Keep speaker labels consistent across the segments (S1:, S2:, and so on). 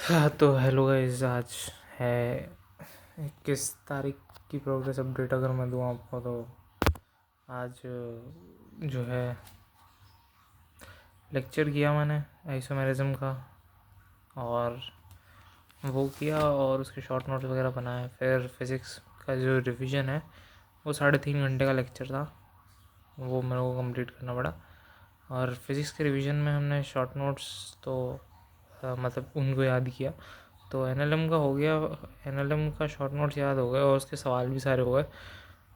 S1: हाँ, तो hello guys. आज है 21 तारीख की प्रोग्रेस अपडेट अगर मैं दूँ आपको, तो आज जो है लेक्चर किया मैंने आइसोमेरिज्म का, और वो किया और उसके शॉर्ट नोट्स वगैरह बनाए। फिर फिज़िक्स का जो रिवीजन है वो 3.5 घंटे का लेक्चर था, वो मेरे को कंप्लीट करना पड़ा। और फिज़िक्स के रिवीजन में हमने शॉर्ट नोट्स तो मतलब उनको याद किया, तो एनएलएम का हो गया। एनएलएम का शॉर्ट नोट्स याद हो गए और उसके सवाल भी सारे हो गए।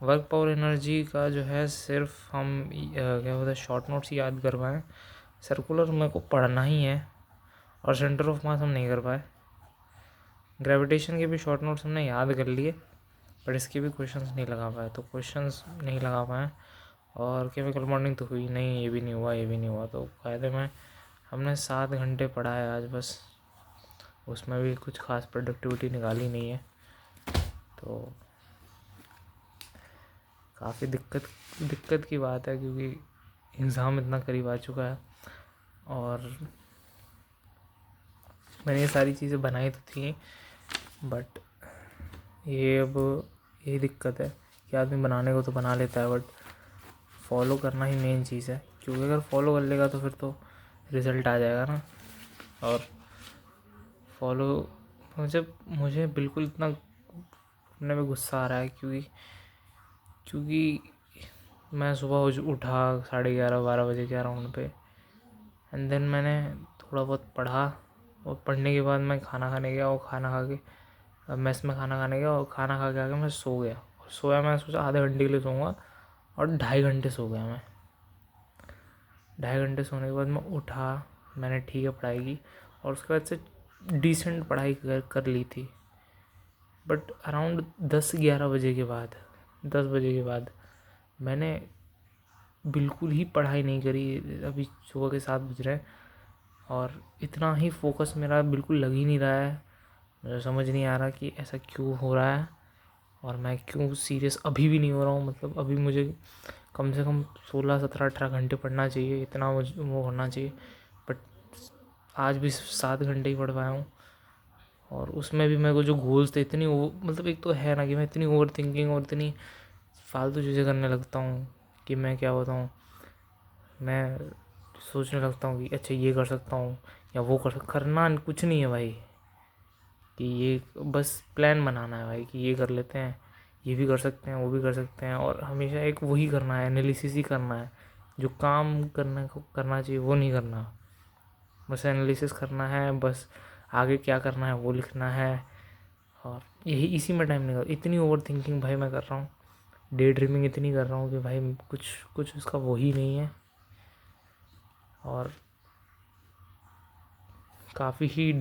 S1: वर्क पावर एनर्जी का जो है सिर्फ हम क्या बोलते हैं शॉर्ट नोट्स ही याद कर पाए। सर्कुलर मेरे को पढ़ना ही है और सेंटर ऑफ मास हम नहीं कर पाए। ग्रेविटेशन के भी शॉर्ट नोट्स हमने याद कर लिए, बट इसके भी क्वेश्चंस नहीं लगा पाए। तो क्वेश्चंस नहीं लगा पाए और केमिकल बॉन्डिंग तो हुई नहीं, ये भी नहीं हुआ, ये भी नहीं हुआ। तो कायदे में हमने 7 घंटे पढ़ा है आज बस, उसमें भी कुछ खास प्रोडक्टिविटी निकाली नहीं है। तो काफ़ी दिक्कत की बात है, क्योंकि एग्ज़ाम इतना करीब आ चुका है और मैंने ये सारी चीज़ें बनाई तो थी, बट ये अब यही दिक्कत है कि आदमी बनाने को तो बना लेता है, बट फॉलो करना ही मेन चीज़ है। क्योंकि अगर फॉलो कर लेगा तो फिर तो रिज़ल्ट आ जाएगा ना। और फॉलो मुझे बिल्कुल इतना अपने में गुस्सा आ रहा है, क्योंकि मैं सुबह उठा 11:30-12 बजे के अराउंड पे, एंड देन मैंने थोड़ा बहुत पढ़ा, और पढ़ने के बाद मैं खाना खाने गया, और खाना खा के मेस में खाना खाने गया, और खाना खा के आके मैं सो गया। और सोया, मैं सोचा आधे घंटे के लिए सोऊंगा, और 2.5 घंटे सो गया मैं। 2.5 घंटे सोने के बाद मैं उठा, मैंने ठीक है पढ़ाई की, और उसके बाद से डिसेंट पढ़ाई कर ली थी। बट अराउंड 10-11 बजे के बाद, 10 बजे के बाद मैंने बिल्कुल ही पढ़ाई नहीं करी। अभी सुबह के 7 बज रहे हैं और इतना ही फोकस मेरा बिल्कुल लग ही नहीं रहा है। मुझे समझ नहीं आ रहा कि ऐसा क्यों हो रहा है, और मैं क्यों सीरियस अभी भी नहीं हो रहा हूँ। मतलब अभी मुझे कम से कम 16-17-18 घंटे पढ़ना चाहिए, इतना वो होना चाहिए, बट आज भी 7 घंटे ही पढ़ पाया हूँ। और उसमें भी मेरे को जो गोल्स थे, इतनी मतलब एक तो है ना कि मैं इतनी ओवर थिंकिंग और इतनी फालतू चीज़ें करने लगता हूँ कि मैं क्या बताऊँ। मैं सोचने लगता हूँ कि अच्छा ये कर सकता हूँ या वो करना कुछ नहीं है भाई, कि ये बस प्लान बनाना है भाई, कि ये कर लेते हैं, ये भी कर सकते हैं, वो भी कर सकते हैं, और हमेशा एक वही करना है, एनालिसिस ही करना है। जो काम करना चाहिए वो नहीं करना, बस एनालिसिस करना है, बस आगे क्या करना है वो लिखना है। और यही इसी में टाइम निकल, इतनी ओवर थिंकिंग भाई मैं कर रहा हूँ, डे ड्रीमिंग इतनी कर रहा हूँ कि भाई कुछ कुछ उसका वही नहीं है। और काफ़ी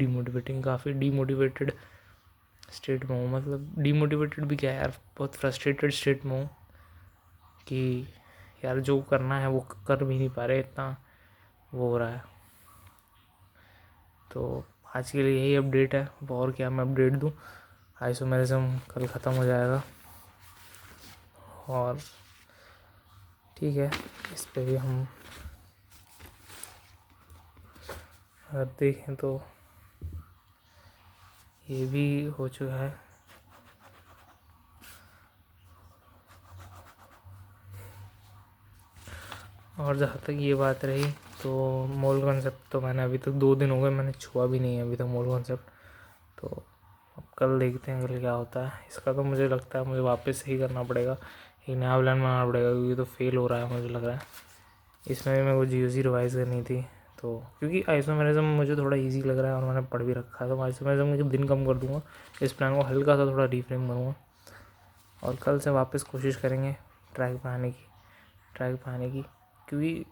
S1: डीमोटिवेटेड स्टेट में हूँ। मतलब डीमोटिवेटेड भी क्या है यार, बहुत फ्रस्ट्रेटेड स्टेट में हूँ कि यार जो करना है वो कर भी नहीं पा रहे, इतना वो हो रहा है। तो आज के लिए यही अपडेट है, और क्या मैं अपडेट दूँ। आइसोमेरिज्म कल ख़त्म हो जाएगा, और ठीक है, इस पे भी हम अगर देखें तो ये भी हो चुका है। और जहाँ तक ये बात रही, तो मोल कॉन्सेप्ट तो मैंने अभी तक 2 दिन हो गए मैंने छुआ भी नहीं है अभी तक मोल कॉन्सेप्ट। तो अब कल देखते हैं कल क्या होता है। इसका तो मुझे लगता है मुझे वापस सही करना पड़ेगा, एक नया प्लान बनाना पड़ेगा, क्योंकि तो फेल हो रहा है मुझे लग रहा है। इसमें भी मेरे को GOC रिवाइज़ करनी थी, तो क्योंकि आइसोमेरिज्म मुझे थोड़ा इजी लग रहा है और मैंने पढ़ भी रखा है, तो आइसोमेरिज्म के दिन कम कर दूँगा, इस प्लान को हल्का सा थोड़ा रीफ्रेम करूँगा, और कल से वापस कोशिश करेंगे ट्रैक पे आने की। क्योंकि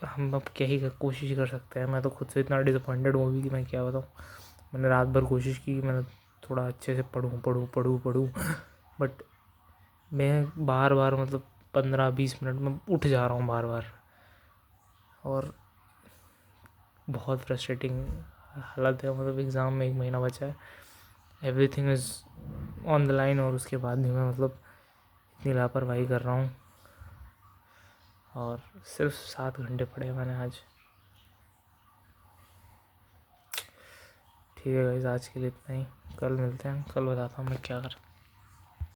S1: हम अब क्या ही कोशिश कर सकते हैं। मैं तो खुद से इतना डिसअपॉइंटेड हूँ अभी कि मैं क्या बताऊँ। मैंने रात भर कोशिश की, मैंने थोड़ा अच्छे से पढ़ूँ, बट मैं बार बार मतलब 15-20 मिनट में उठ जा रहा हूँ बार बार, और बहुत फ्रस्ट्रेटिंग हालत है। मतलब एग्ज़ाम में 1 महीना बचा है, everything is on the line, और उसके बाद भी मैं मतलब इतनी लापरवाही कर रहा हूँ। और सिर्फ 7 घंटे पढ़े मैंने आज। ठीक है गाइस, आज के लिए इतना ही। कल मिलते हैं, कल बताता हूँ मैं क्या कर